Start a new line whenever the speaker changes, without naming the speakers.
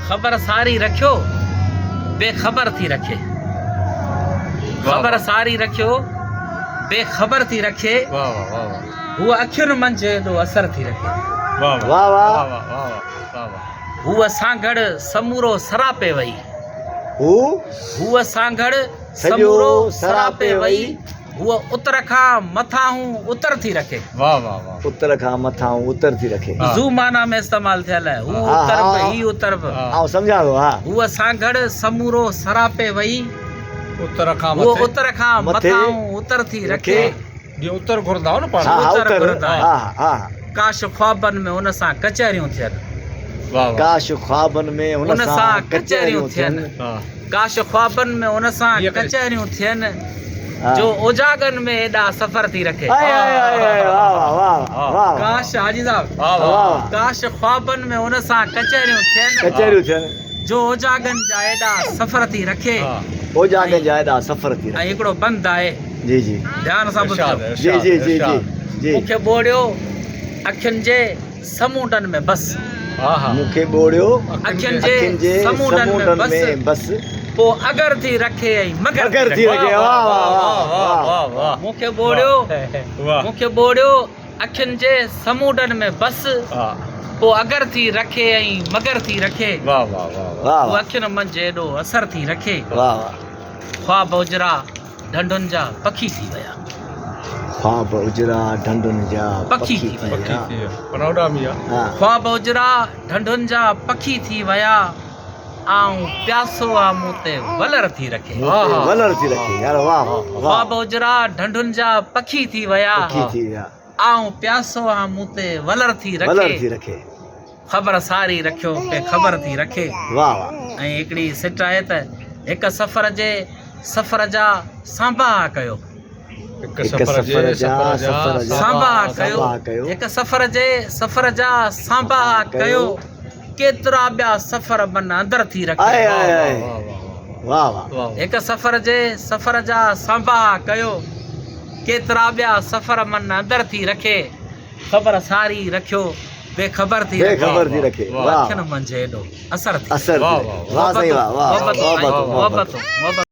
खबर सारी रखियो बेखबर थी रखे, खबर सारी रखियो बेखबर थी रखे, हूअ अखियुनि मंझि एॾो असर थी रखे,
वाह वाह
हूअ सां गॾु समूरो सरापे वई, हूअ सां गॾु समूरो सरापे वई, हूअ उतर खां मथां उतर थी रखे।
वाह वाह वाह, उतर खां मथां उतर थी रखे।
ज़ू माना में इस्तेमाल थियल है, हू उतर ही उतर।
हां समझा थो। हां,
हूअ सां गॾु समूरो सरापे वई,
उतर खां
वो उतर खां मथां उतर थी रखे।
ये उतर घुरदा न पाण।
हां उतर घुरदा।
हां हां,
काश ख्वाबन में उन सां कचहरियूं थियन।
वाह वाह, काश ख्वाबन में उन सां कचहरियूं थियन।
काश ख्वाबन में उन सां कचहरियूं थियन, जो उजागन में एॾा सफ़र थी रखे। काश हाजी साहब, काश ख्वाबन में उन सां कचहरियूं थियन, जो उजागन जा एॾा सफ़र थी रखे।
उजागन जा एॾा सफ़र थी रखे।
ऐं हिकिड़ो बंद आहे,
जी जी,
ध्यान सां ॿुधो।
जी जी जी जी,
मूंखे ॿोड़ियो अखियुनि जे समूंडनि में बस,
मूंखे ॿोड़ियो
अखियुनि जे समूंडनि में बस, पोइ अगर थी रखे ऐं मगर थी रखे।
वाह वाह वाह,
मूंखे ॿोड़ियो अखियुनि जे समूंडनि में बस, पोइ अगर थी रखे ऐं मगर थी रखे।
वाह वाह वाह,
उहो अखियुनि मंझि एॾो असर थी रखे।
वाह वाह,
ख्वाब उजरा ढंढुनि जा पखी थी विया,
ख्वाब उजरा ढंढुनि जा
पखी थी विया,
ख्वाब
उजरा ढंढुनि जा पखी थी विया, आऊं प्यासो आ मूं ते वलर थी रखे।
वलर थी रखे यार, वाह वाह।
ख्वाब उजरा ढंढुनि जा पखी थी विया, आऊं प्यासो आ मूं ते वलर थी रखे। ख़बर सारी रखियो बेखबर थी रखे।
वाह वाह।
ऐं हिकिड़ी सिट आहे त हिक सफ़र जा सांभा कयो,
हिक सफ़र जा
सांभा कयो, हिक सफ़र जा सांभा कयो, केतिरा ॿिया सफ़र मन अंदर थी रखे।
वाह वाह,
हिक सफ़र जा सांभा कयो, केतिरा ॿिया सफ़र मन अंदर थी रखे। ख़बर सारी रखियो बेखबर थी रखे। अखियुनि मंझि एॾो असर थी।
वाह वाह, वाह सही, वाह वाह।